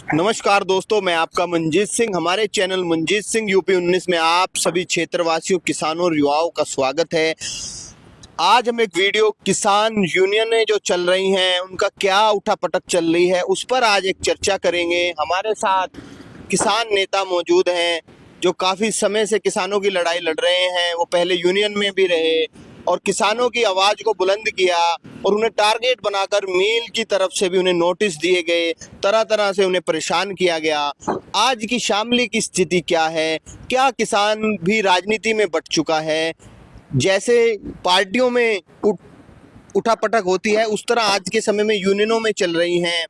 नमस्कार दोस्तों, मैं आपका मंजीत सिंह। हमारे चैनल मंजीत सिंह यूपी 19 में आप सभी क्षेत्रवासियों, किसानों और युवाओं का स्वागत है। आज हम एक वीडियो किसान यूनियनें जो चल रही हैं उनका क्या उठापटक चल रही है उस पर आज एक चर्चा करेंगे। हमारे साथ किसान नेता मौजूद हैं जो काफ़ी समय से किसानों की लड़ाई लड़ रहे हैं। वो पहले यूनियन में भी रहे और किसानों की आवाज़ को बुलंद किया और उन्हें टारगेट बनाकर मील की तरफ से भी उन्हें नोटिस दिए गए, तरह तरह से उन्हें परेशान किया गया। आज की शामली की स्थिति क्या है? क्या किसान भी राजनीति में बट चुका है? जैसे पार्टियों में उठापटक होती है उस तरह आज के समय में यूनियनों में चल रही हैं।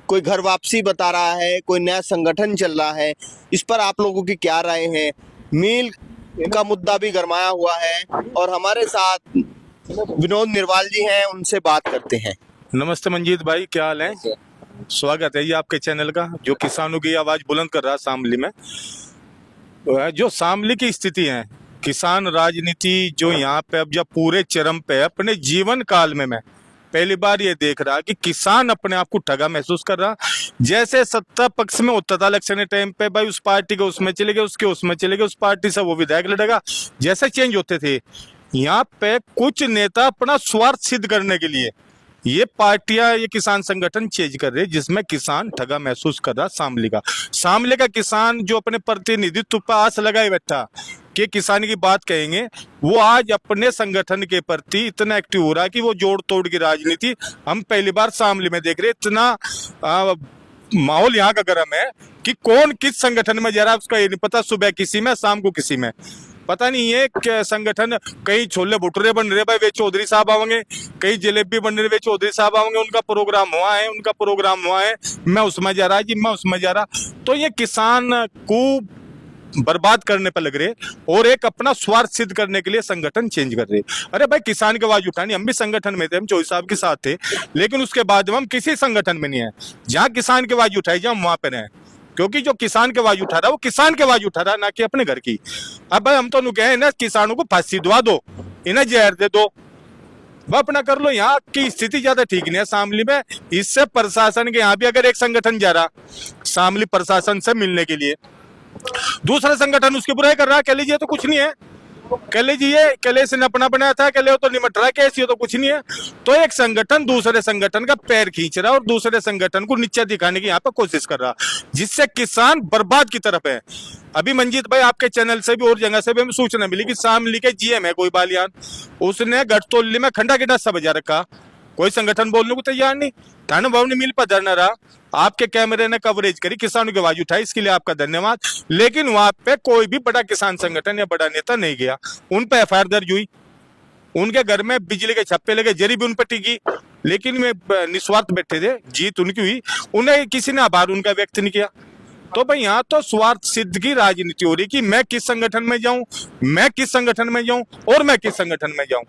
कोई घर वापसी बता रहा है, कोई नया संगठन चल रहा है। इस पर आप लोगों की क्या राय है? मील का मुद्दा भी गरमाया हुआ है और हमारे साथ विनोद निर्वाल जी हैं, उनसे बात करते हैं। नमस्ते मंजीत भाई, क्या हाल है? स्वागत है ये आपके चैनल का जो किसानों की आवाज बुलंद कर रहा है शामली में। जो शामली की स्थिति है, किसान राजनीति जो यहाँ पे अब जब पूरे चरम पे है, अपने जीवन काल में मैं पहली बार ये देख रहा कि किसान अपने आप को ठगा महसूस कर रहा। जैसे सत्ता पक्ष में होता था इलेक्शन के टाइम पे, भाई उस पार्टी के उसमें चले गए, उसके उसमें चले गए, उस पार्टी से वो विधायक लड़ेगा, जैसे चेंज होते थे। यहाँ पे कुछ नेता अपना स्वार्थ सिद्ध करने के लिए ये पार्टियां, ये किसान संगठन चेंज कर रहे, जिसमें किसान ठगा महसूस कर रहा। शामली का किसान जो अपने प्रतिनिधित्व पर आस लगाए बैठा कि किसान की बात कहेंगे, वो आज अपने संगठन के प्रति इतना एक्टिव हो रहा है कि वो जोड़ तोड़ की राजनीति हम पहली बार शामली में देख रहे। इतना माहौल यहाँ का गर्म है कि कौन किस संगठन में जा रहा है उसका ये नहीं पता। सुबह किसी में, शाम को किसी में, पता नहीं है संगठन। कहीं छोले भटूरे बन रहे भाई, वे चौधरी साहब आवेंगे, कहीं जलेबी बन रहे वे चौधरी साहब आवेंगे, उनका प्रोग्राम हुआ है, मैं उसमें जा रहा जी, मैं उसमें जा रहा। तो ये किसान को बर्बाद करने पर लग रहे और एक अपना स्वार्थ सिद्ध करने के लिए संगठन चेंज कर रहे। अरे भाई, किसान की आवाज उठानी, हम भी संगठन में थे, हम चौधरी साहब के साथ थे, लेकिन उसके बाद हम किसी संगठन में नहीं है। जहाँ किसान की आवाज उठाई जाए हम वहां पर रहे, क्योंकि जो किसान की आवाज उठा रहा है वो किसान की आवाज उठा रहा है, ना कि अपने घर की। अब भाई हम तो कहे ना, किसानों को फांसी दवा दो, इन्हें जहर दे दो, वह अपना कर लो। यहाँ की स्थिति ज्यादा ठीक नहीं है शामली में। इससे प्रशासन के यहाँ भी अगर एक संगठन जा रहा शामली प्रशासन से मिलने के लिए, दूसरा संगठन उसकी बुराई कर रहा है, कह लीजिए तो कुछ नहीं है, कह लीजिए कले से अपना बनाया था, कले तो निमट रहा है, कैसी तो कुछ नहीं है। तो एक संगठन दूसरे संगठन का पैर खींच रहा और दूसरे संगठन को नीचा दिखाने की यहाँ पर कोशिश कर रहा, जिससे किसान बर्बाद की तरफ है। अभी मंजीत भाई आपके चैनल से भी और जगह से भी हमें सूचना मिली कि शामली के जीएम है कोई बालियान, उसने गठतोली में खंडा किडा सा बजा रखा। कोई संगठन बोलने को तैयार नहीं, थाना भवन मिल पर धरना रहा, आपके कैमरे ने कवरेज करी, किसानों की आवाज उठाई, इसके लिए आपका धन्यवाद। लेकिन वहां पे कोई भी बड़ा किसान संगठन या बड़ा नेता नहीं गया। उन पे एफआईआर दर्ज हुई, उनके घर में बिजली के छप्पे लगे, जरी भी उन पर टिकी, लेकिन वे निस्वार्थ बैठे थे, जीत उनकी हुई, उन्हें किसी ने आभार उनका व्यक्त नहीं किया। तो भाई यहाँ तो स्वार्थ सिद्ध की राजनीति हो रही कि मैं किस संगठन में जाऊं, मैं किस संगठन में जाऊं और मैं किस संगठन में जाऊं।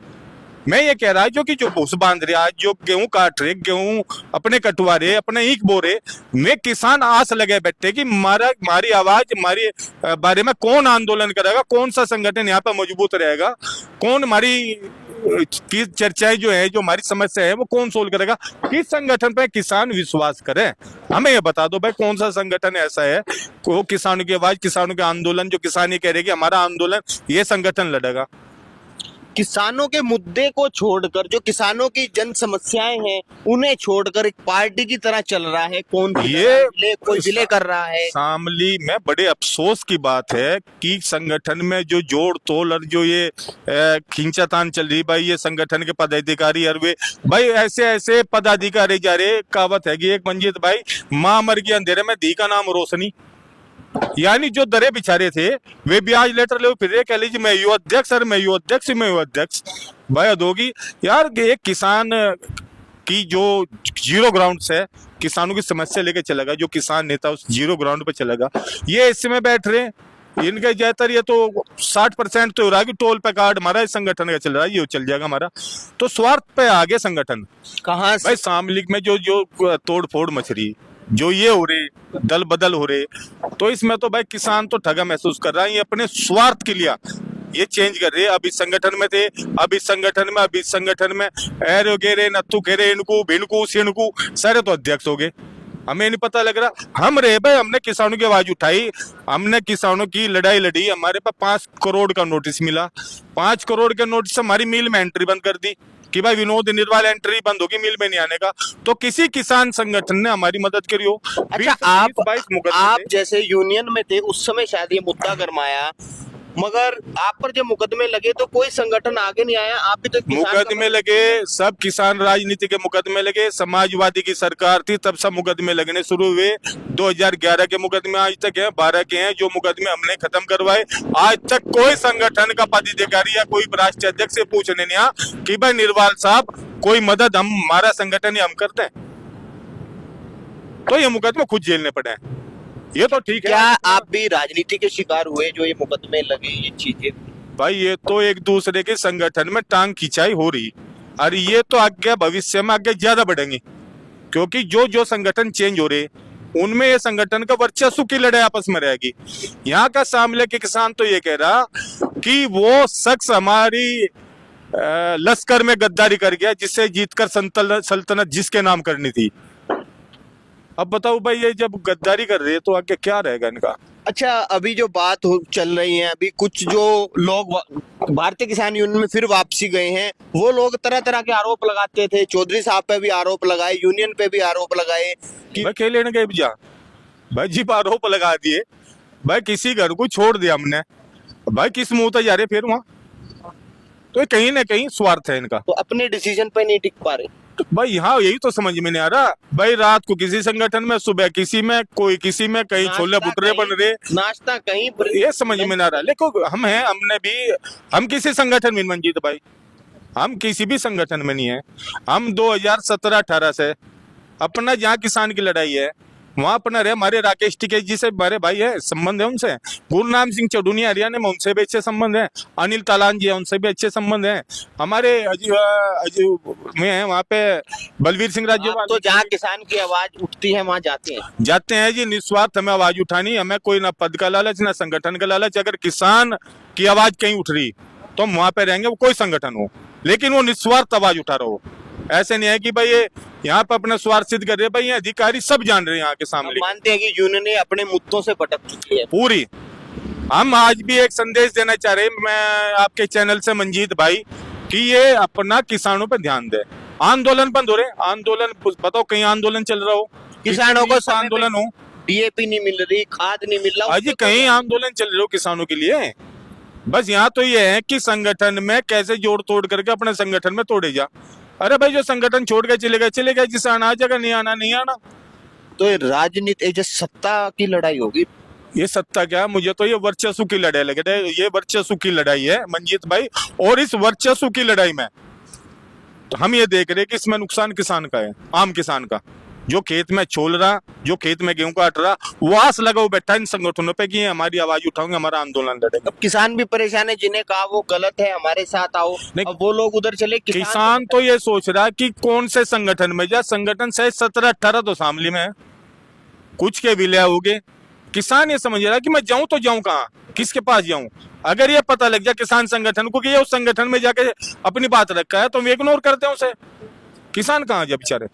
मैं ये कह रहा है जो भूस बांध रहा, जो गेहूं काट रहे, गेहूं अपने कटवा रहे, अपने ईख बो रहे, में किसान आस लगे बैठे कि हमारी आवाज, हमारी बारे में कौन आंदोलन करेगा, कौन सा संगठन यहाँ पे मजबूत रहेगा, कौन हमारी की चर्चाएं जो है, जो हमारी समस्या है वो कौन सोल्व करेगा, किस संगठन पे किसान विश्वास करे। हमें ये बता दो भाई, कौन सा संगठन ऐसा है को किसानों की आवाज, किसानों के आंदोलन, जो किसान ये कह रहे कि हमारा आंदोलन ये संगठन लड़ेगा। किसानों के मुद्दे को छोड़कर, जो किसानों की जन समस्याएं हैं उन्हें छोड़कर एक पार्टी की तरह चल रहा है। कोई विलय कर रहा है। शामली में बड़े अफसोस की बात है कि संगठन में जो जोड़ तोड़ और जो ये खींचातान चल रही, भाई ये संगठन के पदाधिकारी और वे भाई ऐसे ऐसे पदाधिकारी जा रहे। कहावत है कि एक मंजीत भाई, माँ मर गई अंधेरे में, धी का नाम रोशनी। यानी जो दरे बिचारे थे वे भी आज लेटर ले फिर कह लीजिए मैं यू अध्यक्ष, और मैं यू अध्यक्ष, मैं यू अध्यक्ष। भाई होगी यार, एक किसान की जो जीरो ग्राउंड से किसानों की समस्या लेके चलेगा, जो किसान नेता उस जीरो ग्राउंड पे चलेगा, ये इस में बैठ रहे, इनके ज्यादातर ये तो 60% तो हो रहा है कि टोल पे कार्ड हमारा इस संगठन का चल रहा है, ये चल जाएगा हमारा। तो स्वार्थ पे आगे संगठन कहाँ भाई। शामली में जो तोड़ फोड़ मच रही, जो ये हो रहे, दल बदल हो रहे, तो इसमें तो भाई किसान तो ठगा महसूस कर रहा है। ये अपने स्वार्थ के लिए ये चेंज कर रहे। अब इस संगठन में थे, अब इस संगठन में, अब इस संगठन में, एरो गेरे नत्थु घेरे, इनको भिनकू सिनकू सारे तो अध्यक्ष हो गए। हमें नहीं पता लग रहा। हम रहे भाई, हमने किसानों की आवाज उठाई, हमने किसानों की लड़ाई लड़ी, हमारे पास 5 करोड़ का नोटिस मिला। 5 करोड़ के नोटिस हमारी मिल में एंट्री बंद कर दी कि भाई विनोद निर्वाल एंट्री बंद होगी, मिल में नहीं आने का। तो किसी किसान संगठन ने हमारी मदद करी हो? अच्छा, 22 मुकदमे आप थे। जैसे यूनियन में थे उस समय शायद ये मुद्दा गरमाया, मगर आप पर जब मुकदमे लगे तो कोई संगठन आगे नहीं आया। आप भी तो एक किसान का मुकदमे लगे, सब किसान राजनीति के मुकदमे लगे। समाजवादी की सरकार थी तब सब मुकदमे लगने शुरू हुए। 2011 के मुकदमे आज तक हैं, 12 के हैं जो मुकदमे हमने खत्म करवाए। आज तक कोई संगठन का पदाधिकारी या कोई राष्ट्रीय अध्यक्ष से पूछने नहीं आया कि भाई निर्वाल साहब कोई मदद हम हमारा संगठन या हम करते हैं। तो ये मुकदमे खुद झेलने पड़े हैं, ये तो ठीक है। क्या आप भी राजनीति के शिकार हुए जो ये मुकदमे लगे, ये चीजें? भाई ये तो एक दूसरे के संगठन में टांग खिंचाई हो रही, और ये तो आगे भविष्य में आगे ज्यादा बढ़ेंगे, क्योंकि जो जो संगठन चेंज हो रहे उनमें ये संगठन का वर्चस्व की लड़ाई आपस में रहेगी। यहाँ का सामले के किसान तो ये कह रहा कि वो शख्स हमारी लश्कर में गद्दारी कर गया जिससे जीतकर सल्तनत जिसके नाम करनी थी। अब बताओ भाई, ये जब गद्दारी कर रहे हैं तो आगे क्या रहेगा इनका? अच्छा, अभी जो बात चल रही है, अभी कुछ जो लोग भारतीय किसान यूनियन में फिर वापसी गए हैं, वो लोग तरह तरह के आरोप लगाते थे। चौधरी साहब पे भी आरोप लगाए, यूनियन पे भी आरोप लगाए कि भाई खेले न गए जा भाई, जी आरोप लगा दिए भाई, किसी घर को छोड़ दिया हमने भाई, किस मुंह तक जा रहे फिर वहां? तो ये कहीं ना कहीं स्वार्थ है इनका। तो अपने डिसीजन पे नहीं टिक पा रहे। तो भाई यहाँ यही तो समझ में नहीं आ रहा भाई, रात को किसी संगठन में, सुबह किसी में, कोई किसी में, कहीं छोले भटूरे बन रहे, नाश्ता कहीं, ये समझ में ना आ रहा। लेकिन हम हैं, हमने भी, हम किसी संगठन में नहीं मंजीत भाई, हम किसी भी संगठन में नहीं है। हम 2017-18 से अपना जहाँ किसान की लड़ाई है वहां अपना रहे। हमारे राकेश टिकैत जी से हमारे भाई है, संबंध है उनसे। गुरनाम सिंह चौडुनिया हरियाणा में, उनसे भी अच्छे संबंध है। अनिल तालान जी है, उनसे भी अच्छे संबंध है। हमारे में है वहाँ पे बलवीर सिंह राज्यपाल। तो जहाँ किसान की आवाज उठती है वहां जाते हैं जी, निस्वार्थ हमें आवाज उठानी, हमें कोई ना पद का लालच ना संगठन का लालच। अगर किसान की आवाज कहीं उठ रही तो हम वहां पे रहेंगे, वो कोई संगठन हो, लेकिन वो निस्वार्थ आवाज उठा रहा हो। ऐसे नहीं है कि भाई ये यहाँ पे अपना स्वार्थ सिद्ध कर रहे हैं। भाई ये अधिकारी सब जान रहे हैं यहाँ के सामने। मानते हैं कि यूनियन अपने मुद्दों से भटक चुकी है पूरी। हम आज भी एक संदेश देना चाह रहे हैं, मैं आपके चैनल से मंजीत भाई, कि ये अपना किसानों पे ध्यान दे। आंदोलन बंद हो रहे, आंदोलन बताओ कहीं आंदोलन चल रहा हो, किसानों को आंदोलन हो, डीएपी नहीं मिल रही, खाद नहीं मिल रहा, अजी कहीं आंदोलन चल रहे हो किसानों के लिए। बस यहाँ तो ये है कि संगठन में कैसे जोड़ तोड़ करके अपने संगठन में तोड़े जा। अरे भाई जो संगठन छोड़ के चले गए, जिसे आना आ जाएगा, नहीं आना नहीं आना। तो ये राजनीति, जो सत्ता की लड़ाई होगी, ये सत्ता क्या, मुझे तो ये वर्चस्व की लड़ाई लग रही है। ये वर्चस्व की लड़ाई है मंजीत भाई, और इस वर्चस्व की लड़ाई में तो हम ये देख रहे हैं कि इसमें नुकसान किसान का है, आम किसान का, जो खेत में छोल रहा, जो खेत में गेहूं काट रहा, वो आस लगाओ बैठा इन संगठनों पे कि हमारी आवाज उठाओगे, हमारा आंदोलन लड़ेगा। अब किसान भी परेशान है, जिन्हें कहा वो गलत है हमारे साथ आओ, अब वो लोग उधर चले। किसान तो ये सोच रहा कि कौन से संगठन में जा, संगठन शायद 17-18 तो शामली में है, कुछ के विलय हो गए। किसान ये समझ रहा कि मैं जाऊं तो जाऊं कहाँ, किसके पास जाऊं। अगर ये पता लग जाए किसान संगठन को कि ये उस संगठन में जाके अपनी बात रखा है तो हम इग्नोर करते हैं उसे। किसान कहाँ जाए बेचारे।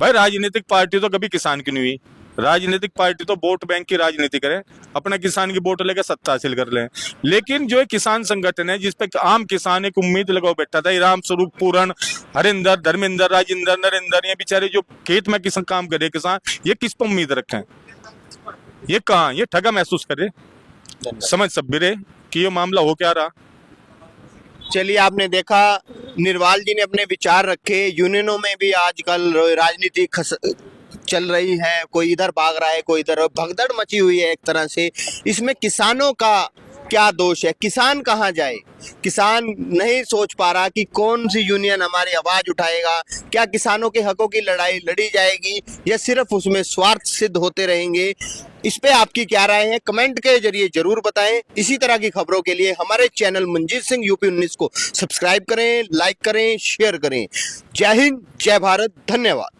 भाई राजनीतिक पार्टी तो कभी किसान की नहीं हुई, राजनीतिक पार्टी तो वोट बैंक की राजनीति करे, अपना किसान की वोट लेकर सत्ता हासिल कर ले। लेकिन जो एक किसान संगठन है जिसपे आम किसान एक उम्मीद लगाओ बैठा था, राम स्वरूप, पूरन, हरिंदर, धर्मेंद्र, राजेंद्र, नरेंद्र, ये बेचारे जो खेत में किसान काम करे किसान, ये किस पर उम्मीद रखे, ये कहाँ, ये ठगा महसूस करे, समझ सब भी रहे कि ये मामला हो क्या रहा। चलिए, आपने देखा निर्वाल जी ने अपने विचार रखे। यूनियनों में भी आजकल राजनीति चल रही है, कोई इधर भाग रहा है, कोई इधर, भगदड़ मची हुई है एक तरह से। इसमें किसानों का क्या दोष है, किसान कहाँ जाए? किसान नहीं सोच पा रहा कि कौन सी यूनियन हमारी आवाज उठाएगा, क्या किसानों के हकों की लड़ाई लड़ी जाएगी या सिर्फ उसमें स्वार्थ सिद्ध होते रहेंगे। इस पे आपकी क्या राय है, कमेंट के जरिए जरूर बताएं। इसी तरह की खबरों के लिए हमारे चैनल मंजीत सिंह यूपी 19 को सब्सक्राइब करें, लाइक करें, शेयर करें। जय हिंद, जय भारत, धन्यवाद।